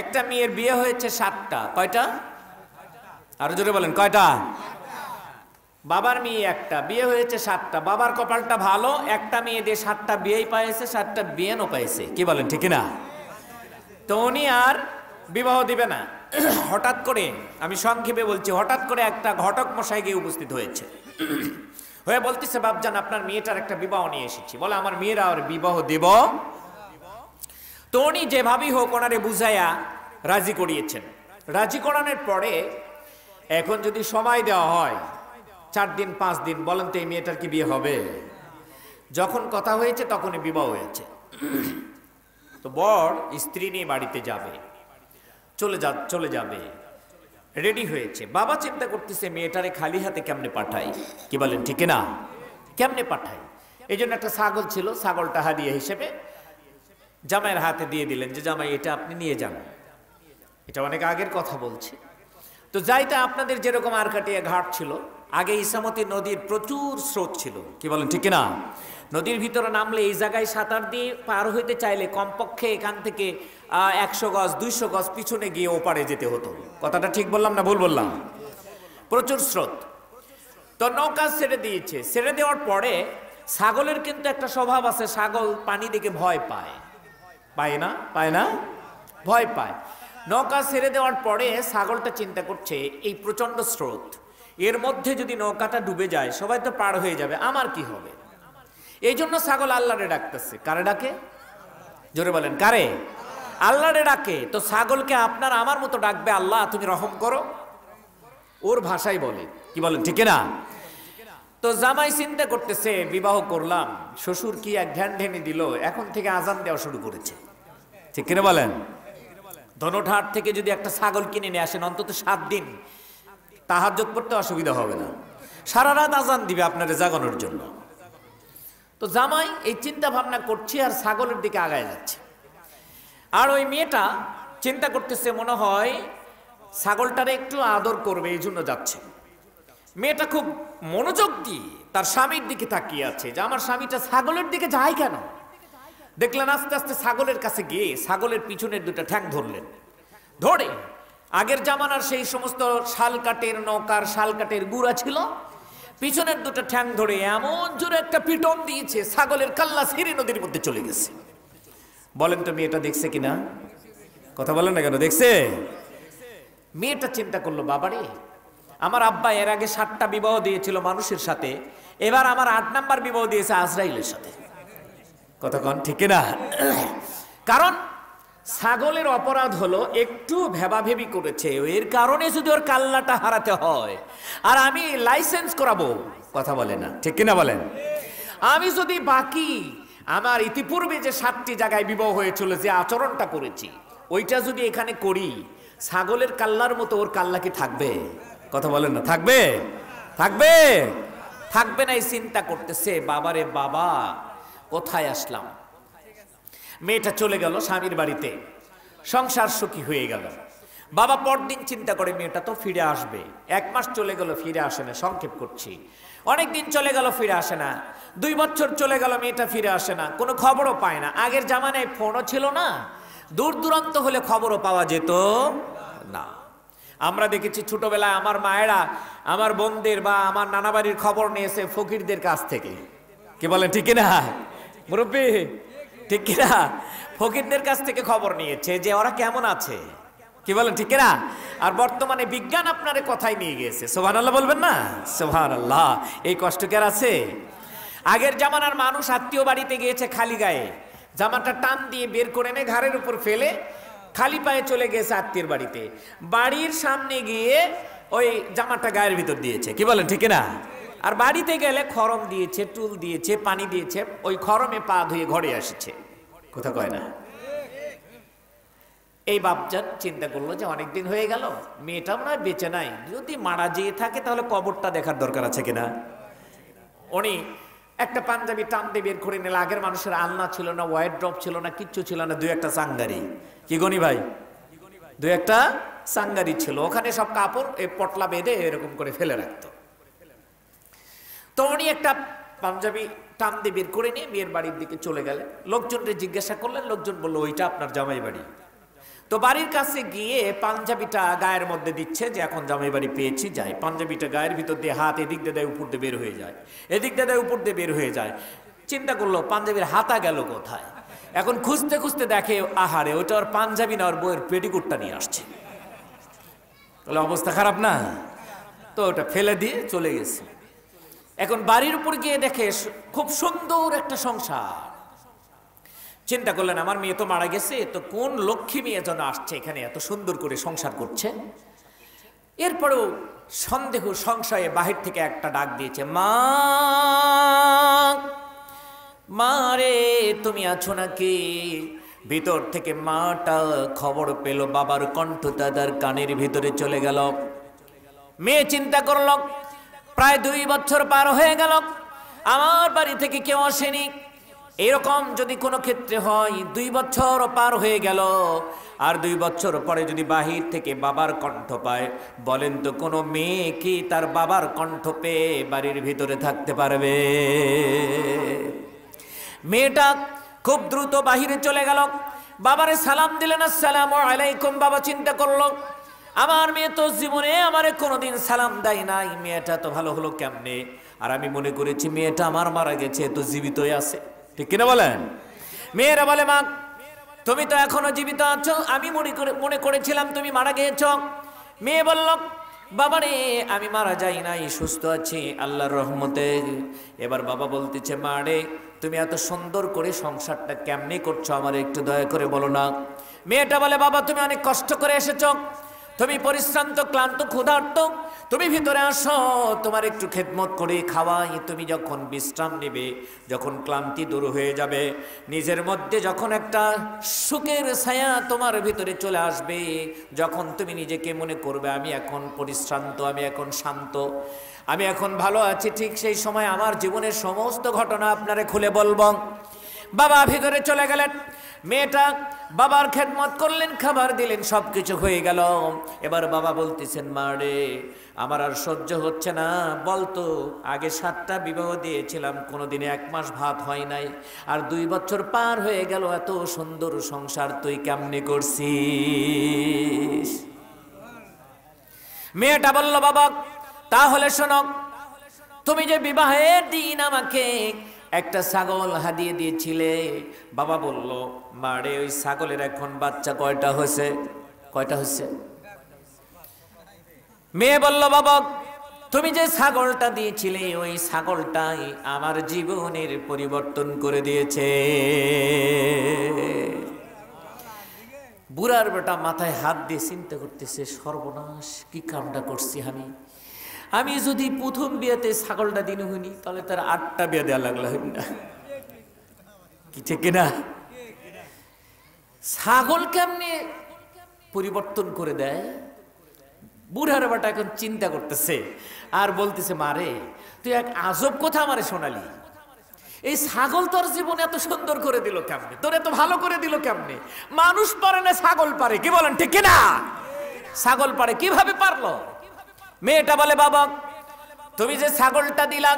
একটা মেয়ের বিয়ে হয়েছে 7টা। কয়টা? আরো জোরে বলেন, কয়টা? বাবার মেয়ে একটা, বিয়ে হয়েছে 7টা। বাবার কপালটা ভালো, একটা মেয়ে দিয়ে 7টা বিয়েই পাইছে, 7টা বিয়েও পাইছে। কি বলেন, ঠিক না? তো উনি আর বিবাহ দিবে না। হঠাৎ করে, আমি সংক্ষেপে বলছি, হঠাৎ করে একটা ঘটক মশাই গিয়ে উপস্থিত হয়েছে, হয়ে বলতেছে, বাপজান আপনার মেয়েটার একটা বিবাহ নিয়ে এসেছি। বলে, আমার মেয়েরা আর বিবাহ দেব? তো উনি যেভাবেই হোক ওনারে বুঝাইয়া রাজি করিয়েছেন। রাজি করানোর পরে এখন যদি সময় দেওয়া হয় 4 দিন 5 দিন, বলেন তো এই মেয়েটার কি বিয়ে হবে? যখন কথা হয়েছে তখনই বিবাহ হয়েছে। তো বর স্ত্রী নিয়ে বাড়িতে যাবে, চলে যাবে, রেডি হয়েছে। বাবা চিন্তা করতেছে মেয়েটারে খালি হাতে কেমনে পাঠাই। কি বলেন, ঠিক না? কেমনে পাঠাই? এই জন্য একটা ছাগল ছিল, ছাগলটা হাদিয়া হিসেবে জামাইয়ের হাতে দিয়ে দিলেন, যে জামাই এটা আপনি নিয়ে যান। এটা অনেক আগের কথা বলছি। তো যাইতে আপনাদের যেরকম আরকাটিয়া ঘাট ছিল, আগে ইসামতি নদীর প্রচুর স্রোত ছিল। কি বলেন, ঠিক না? নদীর ভিতরে নামলে এই জায়গায় সাঁতার দিয়ে পার হইতে চাইলে কমপক্ষে এখান থেকে 100 গজ 200 গজ পিছনে গিয়ে ওপারে যেতে হতো। কথাটা ঠিক বললাম না ভুল বললাম? প্রচুর স্রোত। তো নৌকা ছেড়ে দিয়েছে। ছেড়ে দেওয়ার পরে ছাগলের কিন্তু একটা স্বভাব আছে, ছাগল পানি দেখে ভয় পায়। পায় না? পায় না? ভয় পায়। নৌকা ছেড়ে দেওয়ার পরে ছাগলটা চিন্তা করছে, এই প্রচন্ড স্রোত, এর মধ্যে যদি নৌকাটা ডুবে যায় সবাই তো পার হয়ে যাবে, আমার কি হবে? এই জন্য ছাগল আল্লাহরে ডাকতেছে। কারে ডাকে? জোরে বলেন, কারে? আল্লাহরে ডাকে। তো ছাগলকে আপনার আমার মতো ডাকবে, আল্লাহ তুমি রহম করো, ওর ভাষাই বলে। কি বলেন, ঠিক না? তো জামাই চিন্তা করতেছে, বিবাহ করলাম, শ্বশুর কি এক ধ্যান ধ্যানি দিল, এখন থেকে আজান দেওয়া শুরু করেছে। ঠিক কিনা বলেন? ধনঠাট থেকে যদি একটা ছাগল কিনে নিয়ে আসেন, অন্তত 7 দিন তাহাজ্জুদ পড়তে অসুবিধা হবে না, সারা রাত আজান দিবে আপনার জাগানোর জন্য। তো জামাই এই চিন্তা ভাবনা করছে আর ছাগলের দিকে আগায় যাচ্ছে। আর ওই মেয়েটা চিন্তা করতেছে, মনে হয় ছাগলটারে একটু আদর করবে, এই জন্য যাচ্ছে। মেয়েটা খুব মনোযোগ দিয়ে তার স্বামীর দিকে তাকিয়ে আছে, যে আমার স্বামীটা ছাগলের দিকে যায় কেন। দেখলেন আস্তে আস্তে ছাগলের কাছে গিয়ে ছাগলের পিছনের 2টা ঠ্যাং ধরলেন। ধরে আগের জামানার সেই সমস্ত শালকাটের নৌকার শালকাটের গুড়া ছিল, পিছনের 2টা ঠ্যাং ধরে এমন জোরে একটা পিটন দিয়েছে, ছাগলের কাল্লা ছিঁড়ে নদীর মধ্যে চলে গেছে। বলেন তো মেয়েটা দেখছে কিনা? কথা বলেন না কেন? দেখছে। মেয়েটা চিন্তা করলো, বাবারে, আমার আব্বা এর আগে 7টা বিবাহ দিয়েছিল মানুষের সাথে, এবার আমার 8 নাম্বার বিবাহ দিয়েছে আজরাইলের সাথে। কথা কন, ঠিক না? কারণ ছাগলের অপরাধ হলো একটু ভেবাভেবি করেছে, এর কারণে যদি ওর কাল্লাটা হারাতে হয়, আর আমি লাইসেন্স করাবো। কথা বলে না, ঠিক কিনা বলেন? আমি যদি বাকি আমার ইতিপূর্বে যে 7টি জায়গায় বিবাহ হয়েছিল, যে আচরণটা করেছি, ওইটা যদি এখানে করি, ছাগলের কাল্লার মতো ওর কাল্লা কি থাকবে? কথা বলেন না, থাকবে? থাকবে? থাকবে না। এই চিন্তা করতেছে, বাবারে বাবা, কোথায় আসলাম। মেয়েটা চলে গেল স্বামীর বাড়িতে, সংসার সুখী হয়ে গেল। বাবা পরদিন চিন্তা করে, মেয়েটা তো ফিরে আসবে। 1 মাস চলে গেল, ফিরে আসে না। সংক্ষেপ করছি, অনেক দিন চলে গেল, ফিরে আসে না। 2 বছর চলে গেল, মেয়েটা ফিরে আসে না, কোনো খবরও পায় না। আগের জামানায় ফোনও ছিল না, দূর দূরান্ত হলে খবরও পাওয়া যেত না। আমরা দেখেছি ছোটবেলায় আমার মায়েরা আমার বোনদের বা আমার নানা বাড়ির খবর নিয়েছে ফকিরদের কাছ থেকে। কি বলেন, ঠিক না মুরব্বী? ঠিক কিনা? ফকিরদের কাছ থেকে খবর নিয়েছে যে ওরা কেমন আছে। কি বলেন, ঠিক না? আর বর্তমানে বিজ্ঞান আপনারে কথাই নিয়ে গিয়েছে। সুবহানাল্লাহ বলবেন না? সুবহানাল্লাহ। এই কষ্ট কি আর আছে? আগের জামানার মানুষ আত্মীয় বাড়িতে গিয়েছে খালি গায়ে, জামাটা টান দিয়ে বের করে এনে ঘাড়ের উপর ফেলে খালি পায়ে চলে গেছে আত্মীয়ের বাড়িতে। বাড়ির সামনে গিয়ে ওই জামাটা গায়ের ভিতর দিয়েছে। কি বলেন, ঠিক না? আর বাড়িতে গেলে খরম দিয়েছে, টুল দিয়েছে, পানি দিয়েছে, ওই খরমে পা ধুয়ে ঘরে আসছে। কথা কয় না? এই বাপজান চিন্তা করলো যে অনেকদিন হয়ে গেল, মেয়েটা মনে হয় বেঁচে নাই, যদি মারা যেয়ে থাকে তাহলে কবরটা দেখার দরকার আছে কিনা। উনি একটা পাঞ্জাবি টান দিয়ে বের করে নিল। আগের মানুষের আলনা ছিল না, ওয়াইড ড্রপ ছিল না, কিচ্ছু ছিল না, 2-1টা চাঙ্গারি। কি গনি ভাই? 2-1টা চাঙ্গারি ছিল, ওখানে সব কাপড় পটলা বেঁধে এরকম করে ফেলে রাখতো। তো উনি একটা পাঞ্জাবি টান দিয়ে বের করে নিয়ে মেয়ের বাড়ির দিকে চলে গেলেন। লোকজনকে জিজ্ঞাসা করলেন, লোকজন বললো ওইটা আপনার জামাই বাড়ি। তো বাড়ির কাছে গিয়ে পাঞ্জাবিটা গায়ের মধ্যে দিচ্ছে যে এখন জামাই বাড়ি পেয়েছি, যাই। পাঞ্জাবিটা গায়ের ভিতর দিয়ে হাত এদিক দিয়ে দেয়, উপর দিয়ে বের হয়ে যায়, এদিক দিয়ে দেয়, উপর দিয়ে বের হয়ে যায়। চিন্তা করলো পাঞ্জাবির হাতা গেল কোথায়। এখন খুঁজতে খুঁজতে দেখে আহারে ওটা ওর পাঞ্জাবি না, ওর বইয়ের পেটিকুটটা নিয়ে আসছে। তাহলে অবস্থা খারাপ না? তো ওটা ফেলে দিয়ে চলে গেছে। এখন বাড়ির উপর গিয়ে দেখে খুব সুন্দর একটা সংসার। চিন্তা করলেন আমার মেয়ে তো মারা গেছে, তো কোন লক্ষ্মী মেয়ে যেন আসছে এখানে এত সুন্দর করে সংসার করছে। এরপরেও সন্দেহ সংশয়ে বাহির থেকে একটা ডাক দিয়েছে, মা, মা রে তুমি আছো নাকি? ভিতর থেকে মাটা খবর পেল, বাবার কণ্ঠ তাদের কানের ভিতরে চলে গেল। মেয়ে চিন্তা করল প্রায় 2 বছর পার হয়ে গেল, আমার বাড়ি থেকে কেউ আসেনি। এরকম যদি কোনো ক্ষেত্রে হয় 2 বছর পার হয়ে গেল, আর 2 বছর পরে যদি বাহির থেকে বাবার কণ্ঠ পায়, বলেন তো কোনো মেয়ে কি তার বাবার কণ্ঠ পেয়ে বাড়ির ভিতরে থাকতে পারবে? মেয়েটা খুব দ্রুত বাহিরে চলে গেল, বাবারে সালাম দিলেন, আসসালামু আলাইকুম। বাবা চিন্তা করলো আমার মেয়ে তো জীবনে আমারে কোনোদিন সালাম দেয় নাই, মেয়েটা তো ভালো হলো কেমনে? আর আমি মনে করেছি মেয়েটা আমার মারা গেছে, তো জীবিতই আছে, ঠিক কিনা বলেন? মেয়েরা বলে মা তুমি তো এখনো জীবিত আছো, আমি মনে করেছিলাম তুমি মারা গিয়েছ। মেয়ে বলল বাবা রে আমি মারা যাই নাই, সুস্থ আছি আল্লাহর রহমতে। এবার বাবা বলতেছে মা রে তুমি এত সুন্দর করে সংসারটা কেমনে করছো আমার একটু দয়া করে বলো না। মেয়েটা বলে বাবা তুমি অনেক কষ্ট করে এসেছো, তুমি পরিশ্রান্ত ক্লান্ত ক্ষুধার্ত, তুমি ভিতরে আসো, তোমার একটু খেদমত করে খাওয়াই। তুমি যখন বিশ্রাম নেবে, যখন ক্লান্তি দূর হয়ে যাবে, নিজের মধ্যে যখন একটা সুখের ছায়া তোমার ভিতরে চলে আসবে, যখন তুমি নিজেকে মনে করবে আমি এখন পরিশ্রান্ত, আমি এখন শান্ত, আমি এখন ভালো আছি, ঠিক সেই সময় আমার জীবনের সমস্ত ঘটনা আপনারে খুলে বলবো। বাবা ভিতরে চলে গেলেন, মেয়েটা বাবার খেদমত করলেন, খাবার দিলেন, সবকিছু হয়ে গেল। এবার বাবা বলতেছেন মা রে আমার আর সহ্য হচ্ছে না, বলতো আগে 7টা বিবাহ দিয়েছিলাম, কোনোদিনে 1 মাস ভাত হয় নাই, আর 2 বছর পার হয়ে গেল, এত সুন্দর সংসার তুই কেমনে করছিস? মেয়েটা বলল বাবা তাহলে শোনো, তুমি যে বিবাহের দিন আমাকে একটা ছাগল হাদিয়ে দিয়েছিলে। বাবা বলল মারে ওই ছাগলের এখন বাচ্চা কয়টা হয়েছে? কয়টা হয়েছে? মেয়ে বলল বাবা তুমি যে ছাগলটা দিয়েছিলে ওই ছাগলটাই আমার জীবনের পরিবর্তন করে দিয়েছে। বুড়ার বেটা মাথায় হাত দিয়ে চিন্তা করতেছে সর্বনাশ, কি কামটা করছি আমি যদি প্রথম বিয়েতে ছাগলটা দিন হইনি তাহলে তার 8টা বিয়ে দেওয়া লাগলো না, কি ঠিক কিনা? ছাগল কেমনে পরিবর্তন করে দেয়? বুড়ার বেটা এখন চিন্তা করতেছে আর বলতেছে মারে তুই এক আজব কথা আমারে শোনালি, এই ছাগল তোর জীবনে এত সুন্দর করে দিল কেমনে, তোর এত ভালো করে দিল কেমনে? মানুষ পারে না ছাগল পারে, কি বলেন ঠিক কিনা? ছাগল পারে, কিভাবে পারলো? মেয়েটা বলে বাবা তুমি যে ছাগলটা দিলাম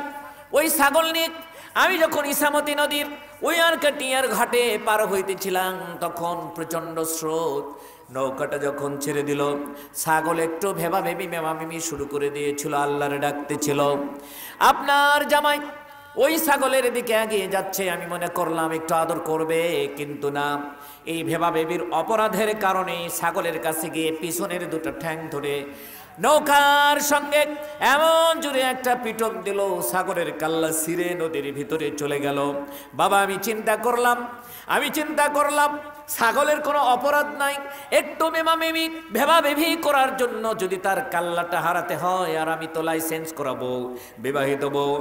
ওই ছাগল নিয়ে আমি যখন ইসামতি নদীর ওই আর কাটিয়ার ঘাটে পার হইতেছিলাম তখন প্রচন্ড স্রোত, নৌকাটা যখন ছেড়ে দিল ছাগল একটু ভেবা ভেবি মেমামেমি শুরু করে দিয়েছিল, আল্লাহরে ডাকতেছিল। আপনার জামাই ওই ছাগলের দিকে এগিয়ে যাচ্ছে, আমি মনে করলাম একটু আদর করবে, কিন্তু না, এই ভেবা ভেবির অপরাধের কারণে ছাগলের কাছে গিয়ে পিছনের 2টা ঠ্যাং ধরে নৌকার সঙ্গে এমন জোরে একটা পিটক দিল, সাগরের কাল্লা ছিঁড়ে নদীর ভিতরে চলে গেল। বাবা আমি চিন্তা করলাম ছাগলের কোনো অপরাধ নাই, একটু মেমামেমি ভেবা ভেবি করার জন্য যদি তার কাল্লাটা হারাতে হয়, আর আমি তো লাইসেন্স করাবো, বিবাহিত বউ,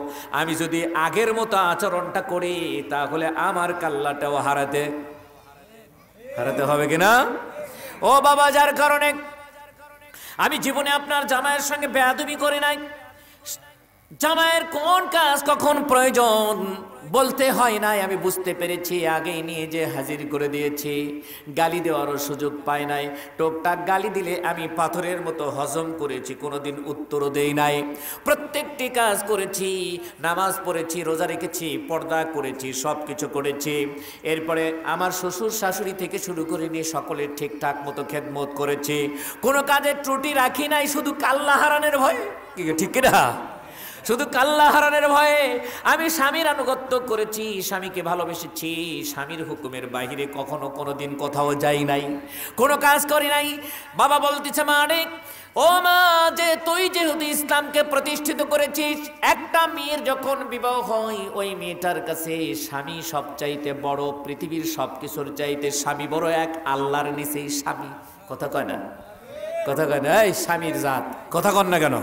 আমি যদি আগের মতো আচরণটা করি তাহলে আমার কাল্লাটাও হারাতে হবে কিনা? ও বাবা, যার কারণে আমি জীবনে আপনার জামাইয়ের সঙ্গে বেয়াদবি করি নাই, জামাইয়ের কোন কাজ কখন প্রয়োজন বলতে হয় নাই, আমি বুঝতে পেরেছি, আগেই নিয়ে যে হাজির করে দিয়েছি। গালি দেওয়ারও সুযোগ পাই নাই। টুকটাক গালি দিলে আমি পাথরের মতো হজম করেছি, কোনোদিন উত্তরও দেই নাই। প্রত্যেকটি কাজ করেছি, নামাজ পড়েছি, রোজা রেখেছি, পর্দা করেছি, সব কিছু করেছি। এরপরে আমার শ্বশুর শাশুড়ি থেকে শুরু করে নিয়ে সকলের ঠিকঠাক মতো খেদমত করেছি, কোনো কাজের ত্রুটি রাখি নাই, শুধু কাল্লা হারানের ভয়। ঠিক কিনা? শুধু কাল্লা হারানের ভয়ে আমি স্বামীর আনুগত্য করেছি, স্বামীকে ভালোবেসেছি, স্বামীর হুকুমের বাহিরে কখনো কোনোদিন কোথাও যাই নাই, কোনো কাজ করি নাই। বাবা বলতেছে, মা রে, ও মা, যে তুই যেহেতু ইসলামকে প্রতিষ্ঠিত করেছিস, একটা মেয়ের যখন বিবাহ হয় ওই মেয়েটার কাছে স্বামী সবচাইতে বড়, পৃথিবীর সব কিছুর চাইতে স্বামী বড় এক, আল্লাহর নিচেই স্বামী। কথা কয় না? কথা কয় না? এই স্বামীর জাত কথা কন না কেন?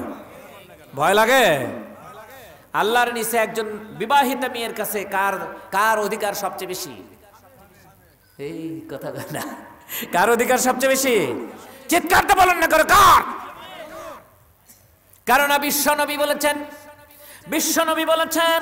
ভয় লাগে? আল্লাহর নিচে একজন বিবাহিতা মেয়ের কাছে কার কার অধিকার সবচেয়ে বেশি? এই কথা কয় না, কার অধিকার সবচেয়ে বেশি? চিৎকারটা বলেন না করে, কার? কারণ বিশ্বনবী বলেছেন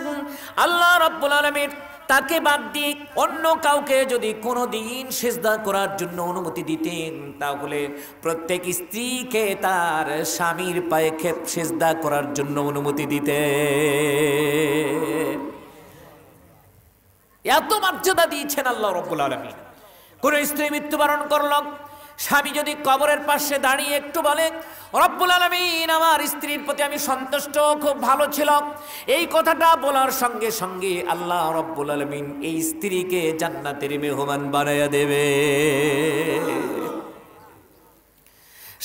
আল্লাহ রাব্বুল আলামিন তাকে বাদ দিয়ে অন্য কাউকে যদি কোনোদিন সিজদা করার জন্য অনুমতি দিতেন, তাহলে প্রত্যেক স্ত্রীকে তার স্বামীর পায়ে সিজদা করার জন্য অনুমতি দিতেন। এত মর্যাদা দিয়েছেন আল্লাহ রাব্বুল আলামিন। কোন স্ত্রী মৃত্যুবরণ করল, স্বামী যদি কবরের পাশে দাঁড়িয়ে একটু বলে, রব্বুল আলামিন আমার স্ত্রীর প্রতি আমি সন্তুষ্ট, খুব ভালো ছিল, এই কথাটা বলার সঙ্গে সঙ্গে আল্লাহ রব্বুল আলামিন এই স্ত্রীকে জান্নাতের মেহমান বানায়া দেবে।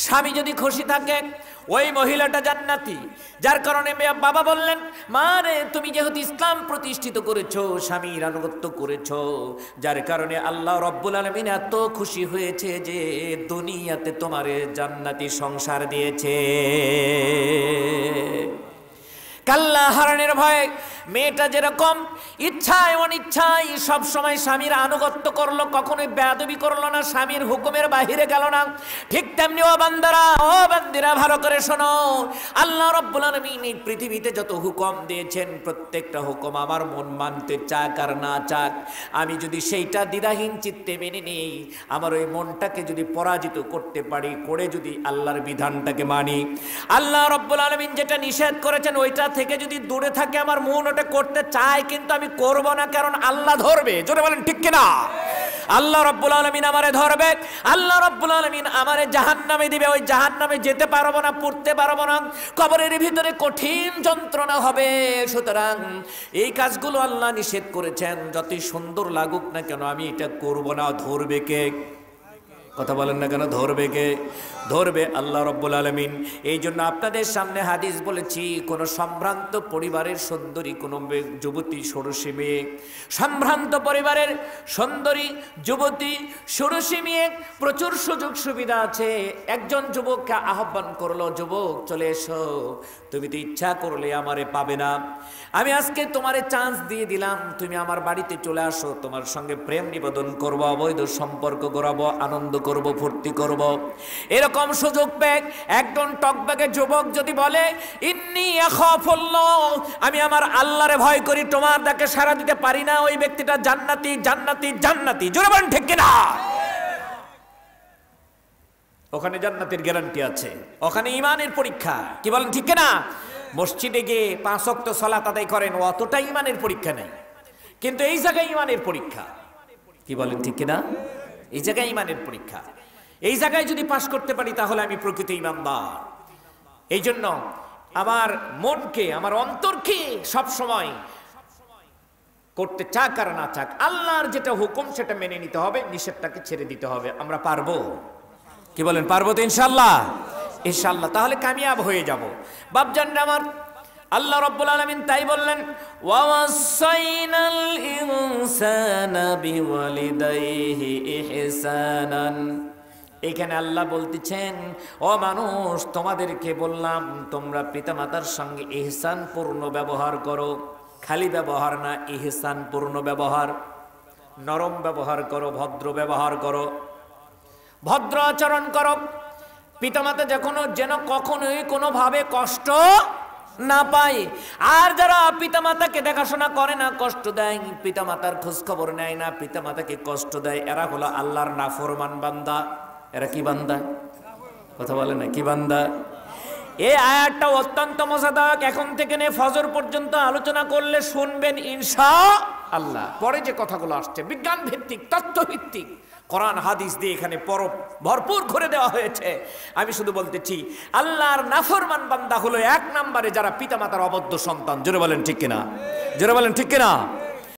স্বামী যদি খুশি থাকে ওই মহিলাটা জান্নাতি। যার কারণে বাবা বললেন, মা রে, তুমি যেহেতু ইসলাম প্রতিষ্ঠিত করেছো, স্বামীর আনুগত্য করেছো, যার কারণে আল্লাহ রব্বুল আলামিন এত খুশি হয়েছে যে দুনিয়াতে তোমারে জান্নাতি সংসার দিয়েছে। কাল্লা হারানের ভয়ে মেয়েটা যেরকম ইচ্ছায় অনিচ্ছায় সব সময় স্বামীর আনুগত্য করলো, কখনোই বেয়াদবি করলো না, স্বামীর হুকুমের বাহিরে গেল না, ঠিক তেমনি ও বান্দিরা ভালো করে শোনো, আল্লাহ রাব্বুল আলামিন এই পৃথিবীতে যত হুকুম দিয়েছেন প্রত্যেকটা হুকুম আমার মন মানতে চাক আর না চাক, আমি যদি সেইটা দ্বিধাহীন চিত্তে মেনে নেই, আমার ওই মনটাকে যদি পরাজিত করতে পারি, করে যদি আল্লাহর বিধানটাকে মানি, আল্লাহ রাব্বুল আলামিন যেটা নিষেধ করেছেন ওইটা থেকে যদি দূরে থাকে আমার মন ওটা করতে চায়, কিন্তু আমি করব না, কারণ আল্লাহ ধরবে। জোরে বলেন ঠিক কিনা? আল্লাহ রাব্বুল আলামিন আমারে ধরবে, আল্লাহ রাব্বুল আলামিন আমারে জাহান্নামে দিবে, ওই জাহান্নামে যেতে পারবো না, পড়তে পারবো না, কবরের ভিতরে কঠিন যন্ত্রণা হবে। সুতরাং এই কাজগুলো আল্লাহ নিষেধ করেছেন, যতই সুন্দর লাগুক না কেন আমি এটা করব না। ধরবে কে? কথা বলেন না কেন? ধরবে কে? ধরবে আল্লাহ রাব্বুল আলামিন। এই জন্য আপনাদের সামনে হাদিস বলেছি, কোন সম্ভ্রান্ত পরিবারের সুন্দরী কোন যুবতী ষোড়শী মেয়ে, সম্ভ্রান্ত পরিবারের সুন্দরী যুবতী ষোড়শী মেয়ে, প্রচুর সুযোগ সুবিধা আছে। একজন যুবককে আহ্বান করলো, যুবক চলে এসো, তুমি তো ইচ্ছা করলে আমারে পাবে না, আমি আজকে তোমারে চান্স দিয়ে দিলাম, তুমি আমার বাড়িতে চলে আসো, তোমার সঙ্গে প্রেম নিবেদন করব, অবৈধ সম্পর্ক করাবো, আনন্দ করব, ফুর্তি করব। এরকম সুযোগ পেয়ে একজন টকবাগে যুবক যদি বলে, ইন্নী আখাফুল্লাহ, আমি আমার আল্লাহরে ভয় করি, তোমার ডাকে সাড়া দিতে পারি না, ওই ব্যক্তিটা জান্নাতি জান্নাতি জান্নাতি। জোরে বলেন ঠিক কিনা? ওখানে জান্নাতের গ্যারান্টি আছে, ওখানে ঈমানের পরীক্ষা। কি বলেন ঠিক কিনা? মসজিদে গিয়ে 5 ওয়াক্ত সালাত আদায় করেন, অতটা ঈমানের পরীক্ষা নেই, কিন্তু এই জায়গায় ঈমানের পরীক্ষা। কি বলেন ঠিক কিনা? এই জায়গায় ঈমানের পরীক্ষা। এই জায়গায় যদি পাশ করতে পারি তাহলে আমি প্রকৃত ঈমানদার। এই জন্য আমার মনকে, আমার অন্তরকে সব সময় করতে চাক আর না চাক, আল্লাহর যেটা হুকুম সেটা মেনে নিতে হবে, নিষেধটাকে ছেড়ে দিতে হবে। আমরা পারবো? কি বলেন? পারবো তো ইনশাআল্লাহ? ইনশাআল্লাহ। তাহলে কামিয়াব হয়ে যাব। বাপজানরা আমার, আল্লাহ রাব্বুল আলামিন তাই বললেন, ওয়াসাইনাল ইনসানা বিওয়ালিদাইহি ইহসানান। এখানে আল্লাহ বলতেছেন, ও মানুষ, তোমাদেরকে বললাম তোমরা পিতামাতার সঙ্গে ইহসান পূর্ণ ব্যবহার করো। খালি ব্যবহার না, ইহসান পূর্ণ ব্যবহার, নরম ব্যবহার করো, ভদ্র ব্যবহার করো, ভদ্র আচরণ করো। পিতামাতা যেন কখনোই কোনোভাবে কষ্ট না পায়। আর যারা পিতামাতাকে দেখাশোনা করে না, কষ্ট দেয়, পিতামাতার খোঁজ খবর নেয় না, পিতামাতাকে কষ্ট দেয়, এরা হলো আল্লাহর নাফরমান বান্দা। এরা কি বান্দা? কথা বলে না, কি বান্দা? এই আয়াতটা অত্যন্ত মজাদার। এখন থেকে নিয়ে ফজর পর্যন্ত আলোচনা করলে শুনবেন ইনশাআল্লাহ। পরে যে কথাগুলো আসছে বিজ্ঞান ভিত্তিক, তথ্য ভিত্তিক, কোরআন হাদিস দিয়ে এখানে ভরপুর করে দেওয়া হয়েছে। আমি শুধু বলতেছি আল্লাহর নাফরমান বান্দা হলো এক নম্বরে যারা পিতামাতার অবদ্ধ সন্তান। জোরে বলেন ঠিক কিনা? জোরে বলেন ঠিক কিনা?